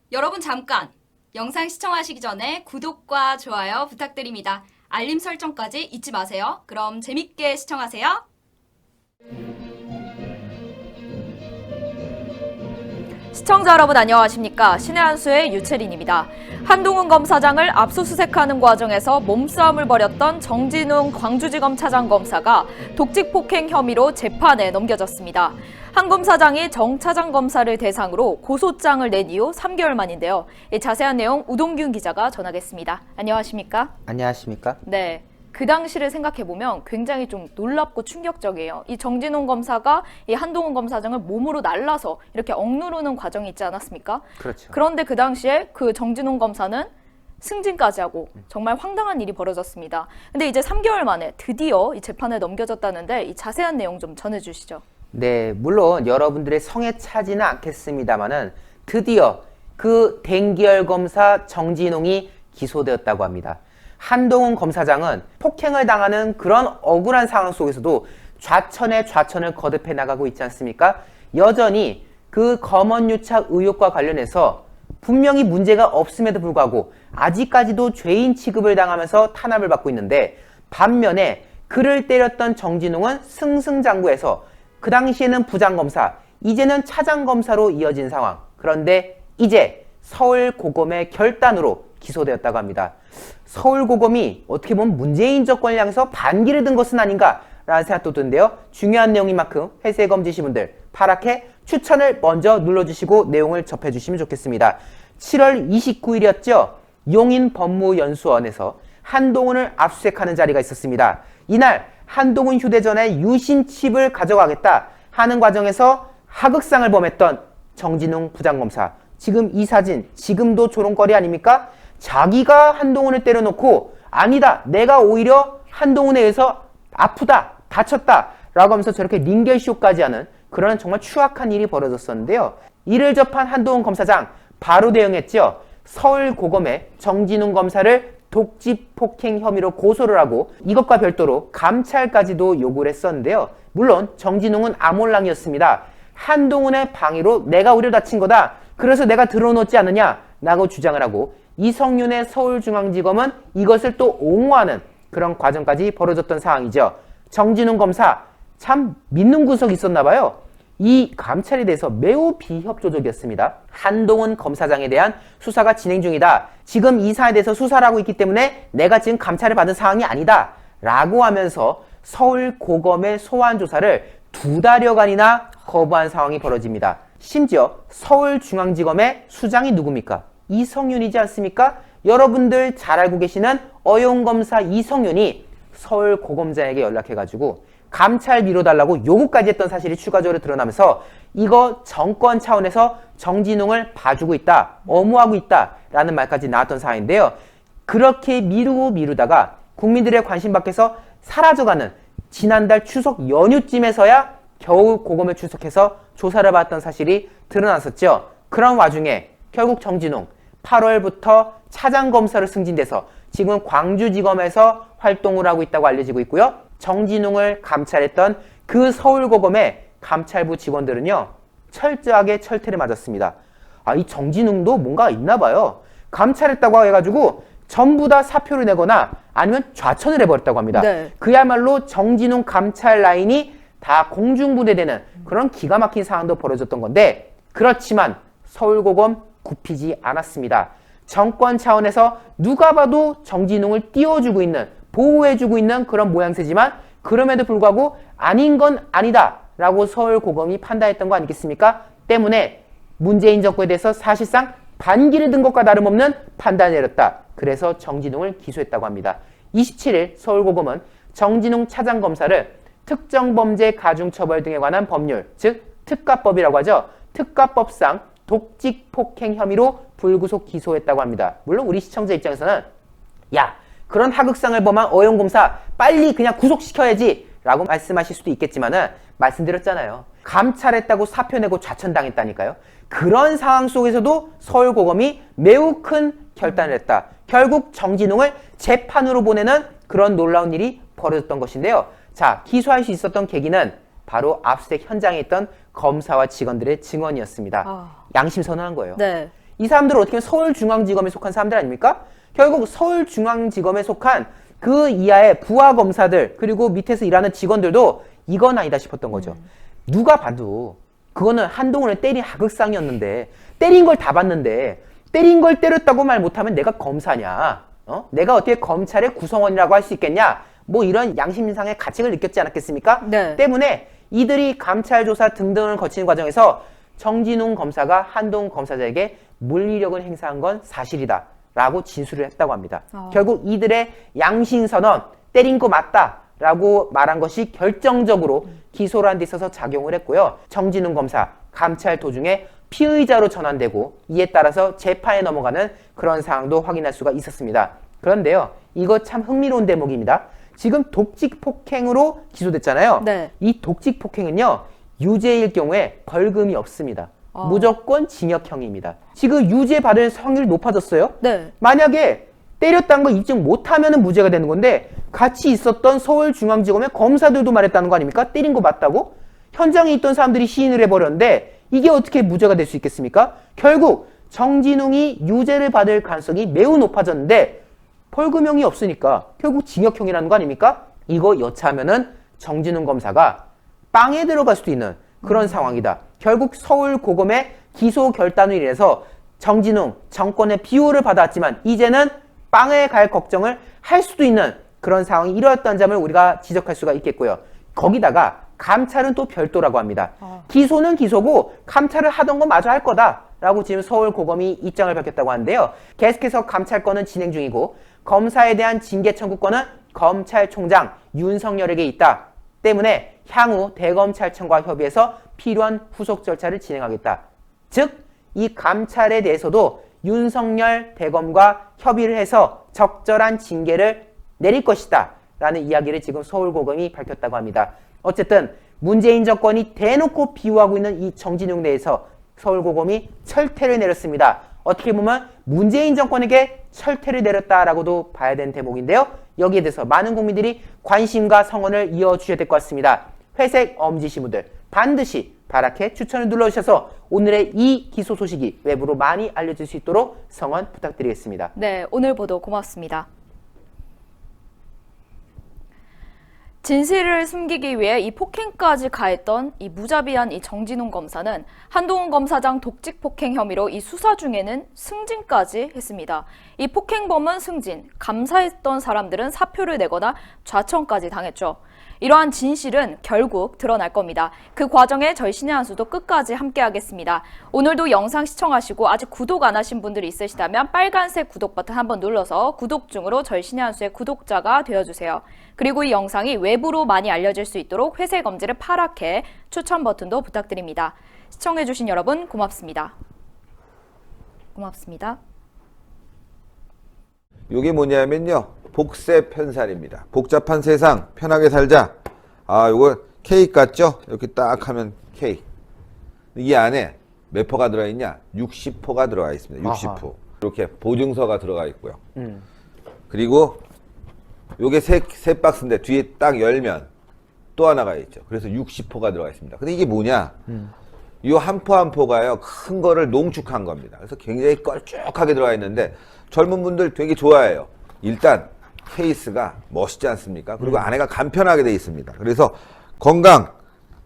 여러분 잠깐! 영상 시청하시기 전에 구독과 좋아요 부탁드립니다. 알림 설정까지 잊지 마세요. 그럼 재밌게 시청하세요. 시청자 여러분 안녕하십니까? 신의 한수의 유채린입니다. 한동훈 검사장을 압수수색하는 과정에서 몸싸움을 벌였던 정진웅 광주지검 차장검사가 독직폭행 혐의로 재판에 넘겨졌습니다. 한 검사장이 정 차장검사를 대상으로 고소장을 낸 이후 3개월 만인데요. 이 자세한 내용 우동균 기자가 전하겠습니다. 안녕하십니까? 안녕하십니까? 네. 그 당시를 생각해보면 굉장히 좀 놀랍고 충격적이에요. 이 정진웅 검사가 이 한동훈 검사장을 몸으로 날라서 이렇게 억누르는 과정이 있지 않았습니까? 그렇죠. 그런데 그 당시에 그 정진웅 검사는 승진까지 하고 정말 황당한 일이 벌어졌습니다. 근데 이제 3개월 만에 드디어 이 재판에 넘겨졌다는데 이 자세한 내용 좀 전해주시죠. 네, 물론 여러분들의 성에 차지는 않겠습니다만은 드디어 그 댕기열 검사 정진웅이 기소되었다고 합니다. 한동훈 검사장은 폭행을 당하는 그런 억울한 상황 속에서도 좌천에 좌천을 거듭해 나가고 있지 않습니까? 여전히 그 검언유착 의혹과 관련해서 분명히 문제가 없음에도 불구하고 아직까지도 죄인 취급을 당하면서 탄압을 받고 있는데, 반면에 그를 때렸던 정진웅은 승승장구해서 그 당시에는 부장검사, 이제는 차장검사로 이어진 상황. 그런데 이제 서울고검의 결단으로 기소되었다고 합니다. 서울고검이 어떻게 보면 문재인적 권을 향해서 반기를 든 것은 아닌가라는 생각도 드는데요. 중요한 내용인 만큼 회색 검지신 분들 파랗게 추천을 먼저 눌러주시고 내용을 접해주시면 좋겠습니다. 7월 29일이었죠. 용인법무연수원에서 한동훈을 압수수색하는 자리가 있었습니다. 이날 한동훈 휴대전화의 유심칩을 가져가겠다 하는 과정에서 하극상을 범했던 정진웅 부장검사. 지금 이 사진, 지금도 조롱거리 아닙니까? 자기가 한동훈을 때려놓고 아니다, 내가 오히려 한동훈에 의해서 아프다, 다쳤다 라고 하면서 저렇게 링겔쇼까지 하는 그런 정말 추악한 일이 벌어졌었는데요. 이를 접한 한동훈 검사장 바로 대응했죠. 서울고검에 정진웅 검사를 독직폭행 혐의로 고소를 하고 이것과 별도로 감찰까지도 요구를 했었는데요. 물론 정진웅은 아몰랑이었습니다. 한동훈의 방해로 내가 오히려 다친 거다, 그래서 내가 들어놓지 않느냐 라고 주장을 하고, 이성윤의 서울중앙지검은 이것을 또 옹호하는 그런 과정까지 벌어졌던 상황이죠. 정진웅 검사 참 믿는 구석이 있었나 봐요. 이 감찰에 대해서 매우 비협조적이었습니다. 한동훈 검사장에 대한 수사가 진행 중이다, 지금 이 사안에 대해서 수사를 하고 있기 때문에 내가 지금 감찰을 받은 상황이 아니다 라고 하면서 서울고검의 소환 조사를 2달여간이나 거부한 상황이 벌어집니다. 심지어 서울중앙지검의 수장이 누굽니까? 이성윤이지 않습니까? 여러분들 잘 알고 계시는 어용검사 이성윤이 서울고검장에게 연락해가지고 감찰 미뤄달라고 요구까지 했던 사실이 추가적으로 드러나면서 이거 정권 차원에서 정진웅을 봐주고 있다, 엄호하고 있다 라는 말까지 나왔던 상황인데요. 그렇게 미루다가 국민들의 관심 밖에서 사라져가는 지난달 추석 연휴쯤에서야 겨우 고검에 출석해서 조사를 받았던 사실이 드러났었죠. 그런 와중에 결국 정진웅 8월부터 차장검사로 승진돼서 지금 광주지검에서 활동을 하고 있다고 알려지고 있고요. 정진웅을 감찰했던 그 서울고검의 감찰부 직원들은요, 철저하게 철퇴를 맞았습니다. 이 정진웅도 뭔가 있나 봐요. 감찰했다고 해가지고 전부 다 사표를 내거나 아니면 좌천을 해버렸다고 합니다. 네. 그야말로 정진웅 감찰 라인이 다 공중부대되는 그런 기가 막힌 상황도 벌어졌던 건데, 그렇지만 서울고검 굽히지 않았습니다. 정권 차원에서 누가 봐도 정진웅을 띄워주고 있는, 보호해주고 있는 그런 모양새지만 그럼에도 불구하고 아닌 건 아니다 라고 서울고검이 판단했던 거 아니겠습니까? 때문에 문재인 정권에 대해서 사실상 반기를 든 것과 다름없는 판단을 내렸다. 그래서 정진웅을 기소했다고 합니다. 27일 서울고검은 정진웅 차장검사를 특정범죄 가중처벌 등에 관한 법률, 즉 특가법이라고 하죠. 특가법상 독직폭행 혐의로 불구속 기소했다고 합니다. 물론 우리 시청자 입장에서는 야, 그런 하극상을 범한 어용검사 빨리 그냥 구속시켜야지 라고 말씀하실 수도 있겠지만은, 말씀드렸잖아요. 감찰했다고 사표 내고 좌천당했다니까요. 그런 상황 속에서도 서울고검이 매우 큰 결단을 했다. 결국 정진웅을 재판으로 보내는 그런 놀라운 일이 벌어졌던 것인데요. 자, 기소할 수 있었던 계기는 바로 압수수색 현장에 있던 검사와 직원들의 증언이었습니다. 양심 선언한 거예요. 네. 이 사람들은 어떻게 보면 서울중앙지검에 속한 사람들 아닙니까? 결국 서울중앙지검에 속한 그 이하의 부하 검사들 그리고 밑에서 일하는 직원들도 이건 아니다 싶었던 거죠. 누가 봐도 그거는 한동훈을 때린 하극상이었는데 때린 걸 다 봤는데 때린 걸 때렸다고 말 못하면 내가 검사냐? 내가 어떻게 검찰의 구성원이라고 할 수 있겠냐? 뭐 이런 양심상의 가책을 느꼈지 않았겠습니까? 네. 때문에 이들이 감찰 조사 등등을 거치는 과정에서 정진웅 검사가 한동훈 검사장에게 물리력을 행사한 건 사실이다 라고 진술을 했다고 합니다. 결국 이들의 양심선언 때린 거 맞다 라고 말한 것이 결정적으로 기소를 한 데 있어서 작용을 했고요. 정진웅 검사 감찰 도중에 피의자로 전환되고 이에 따라서 재판에 넘어가는 그런 상황도 확인할 수가 있었습니다. 그런데요, 이거 참 흥미로운 대목입니다. 지금 독직 폭행으로 기소됐잖아요. 네. 이 독직 폭행은요, 유죄일 경우에 벌금이 없습니다. 무조건 징역형입니다. 지금 유죄 받을 확률이 높아졌어요. 네. 만약에 때렸다는 거 입증 못하면 무죄가 되는 건데 같이 있었던 서울중앙지검의 검사들도 말했다는 거 아닙니까? 때린 거 맞다고? 현장에 있던 사람들이 시인을 해버렸는데 이게 어떻게 무죄가 될 수 있겠습니까? 결국 정진웅이 유죄를 받을 가능성이 매우 높아졌는데 벌금형이 없으니까 결국 징역형이라는 거 아닙니까? 이거 여차하면은 정진웅 검사가 빵에 들어갈 수도 있는 그런 상황이다. 결국 서울고검의 기소 결단을 인해서 정진웅 정권의 비호를 받았지만 이제는 빵에 갈 걱정을 할 수도 있는 그런 상황이 이루어졌다는 점을 우리가 지적할 수가 있겠고요. 거기다가 감찰은 또 별도라고 합니다. 기소는 기소고 감찰을 하던 건 마저 할 거다라고 지금 서울고검이 입장을 밝혔다고 하는데요. 계속해서 감찰권은 진행 중이고 검사에 대한 징계 청구권은 검찰총장 윤석열에게 있다. 때문에 향후 대검찰청과 협의해서 필요한 후속 절차를 진행하겠다. 즉, 이 감찰에 대해서도 윤석열 대검과 협의를 해서 적절한 징계를 내릴 것이다 라는 이야기를 지금 서울고검이 밝혔다고 합니다. 어쨌든 문재인 정권이 대놓고 비호하고 있는 이 정진웅 내에서 서울고검이 철퇴를 내렸습니다. 어떻게 보면 문재인 정권에게 철퇴를 내렸다라고도 봐야 되는 대목인데요. 여기에 대해서 많은 국민들이 관심과 성원을 이어주셔야 될 것 같습니다. 회색 엄지시무들 반드시 파랗게 추천을 눌러주셔서 오늘의 이 기소 소식이 외부로 많이 알려질 수 있도록 성원 부탁드리겠습니다. 네, 오늘 보도 고맙습니다. 진실을 숨기기 위해 이 폭행까지 가했던 이 무자비한 이 정진웅 검사는 한동훈 검사장 독직 폭행 혐의로 이 수사 중에는 승진까지 했습니다. 이 폭행범은 승진, 감사했던 사람들은 사표를 내거나 좌천까지 당했죠. 이러한 진실은 결국 드러날 겁니다. 그 과정에 저희 신의 한 수도 끝까지 함께하겠습니다. 오늘도 영상 시청하시고 아직 구독 안 하신 분들이 있으시다면 빨간색 구독 버튼 한번 눌러서 구독 중으로 저희 신의 한 수의 구독자가 되어주세요. 그리고 이 영상이 외부로 많이 알려질 수 있도록 회색 엄지를 파랗게 추천 버튼도 부탁드립니다. 시청해주신 여러분 고맙습니다. 고맙습니다. 이게 뭐냐면요, 복세 편살입니다. 복잡한 세상 편하게 살자. 요거 케이크 같죠? 이렇게 딱 하면 케이크. 이 안에 몇 포가 들어있냐? 60포가 들어가 있습니다. 60포. 이렇게 보증서가 들어가 있고요. 그리고 요게 세 박스인데 뒤에 딱 열면 또 하나가 있죠. 그래서 60포가 들어가 있습니다. 근데 이게 뭐냐? 이 한 포 한 포가요, 큰 거를 농축한 겁니다. 그래서 굉장히 걸쭉하게 들어가 있는데 젊은 분들 되게 좋아해요. 일단 케이스가 멋있지 않습니까? 그리고 안에가 간편하게 돼 있습니다. 그래서 건강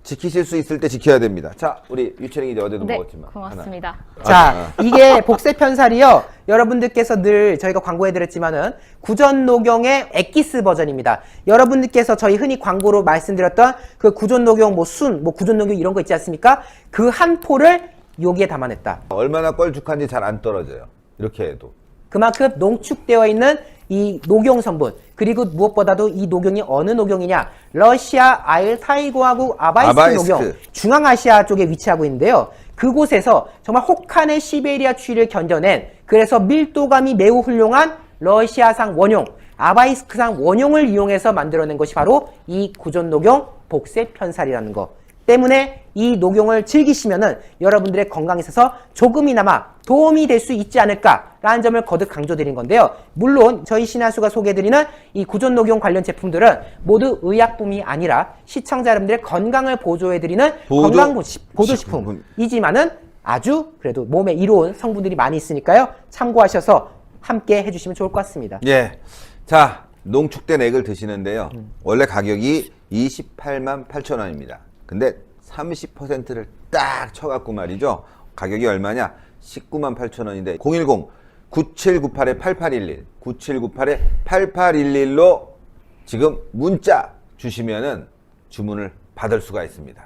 지키실 수 있을 때 지켜야 됩니다. 자, 우리 유채링이 이제 어제도 네, 먹었지만 고맙습니다. 자, 이게 복세편살이요. 여러분들께서 늘 저희가 광고해드렸지만은 구전녹용의 엑기스 버전입니다. 여러분들께서 저희 흔히 광고로 말씀드렸던 그 구전녹용 구전녹용 이런 거 있지 않습니까? 그 한 포를 여기에 담아냈다. 얼마나 껄쭉한지 잘 안 떨어져요. 이렇게 해도. 그만큼 농축되어 있는 이 녹용 성분, 그리고 무엇보다도 이 녹용이 어느 녹용이냐? 러시아 알타이고하고 아바이스크 녹용, 중앙아시아 쪽에 위치하고 있는데요. 그곳에서 정말 혹한의 시베리아 추위를 견뎌낸, 그래서 밀도감이 매우 훌륭한 러시아산 원용, 아바이스크산 원용을 이용해서 만들어낸 것이 바로 이 구전녹용 복세편살이라는 거. 때문에 이 녹용을 즐기시면은 여러분들의 건강에 있어서 조금이나마 도움이 될 수 있지 않을까라는 점을 거듭 강조드린 건데요. 물론 저희 신하수가 소개해드리는 이 구전녹용 관련 제품들은 모두 의약품이 아니라 시청자 여러분들의 건강을 보조해드리는 건강 보조식품이지만은 아주 그래도 몸에 이로운 성분들이 많이 있으니까요. 참고하셔서 함께 해주시면 좋을 것 같습니다. 예. 자, 농축된 액을 드시는데요. 원래 가격이 28만 8천 원입니다. 근데 30%를 딱 쳐갖고 말이죠. 가격이 얼마냐? 19만 8천 원인데 010-9798-8811 9798-8811로 지금 문자 주시면은 주문을 받을 수가 있습니다.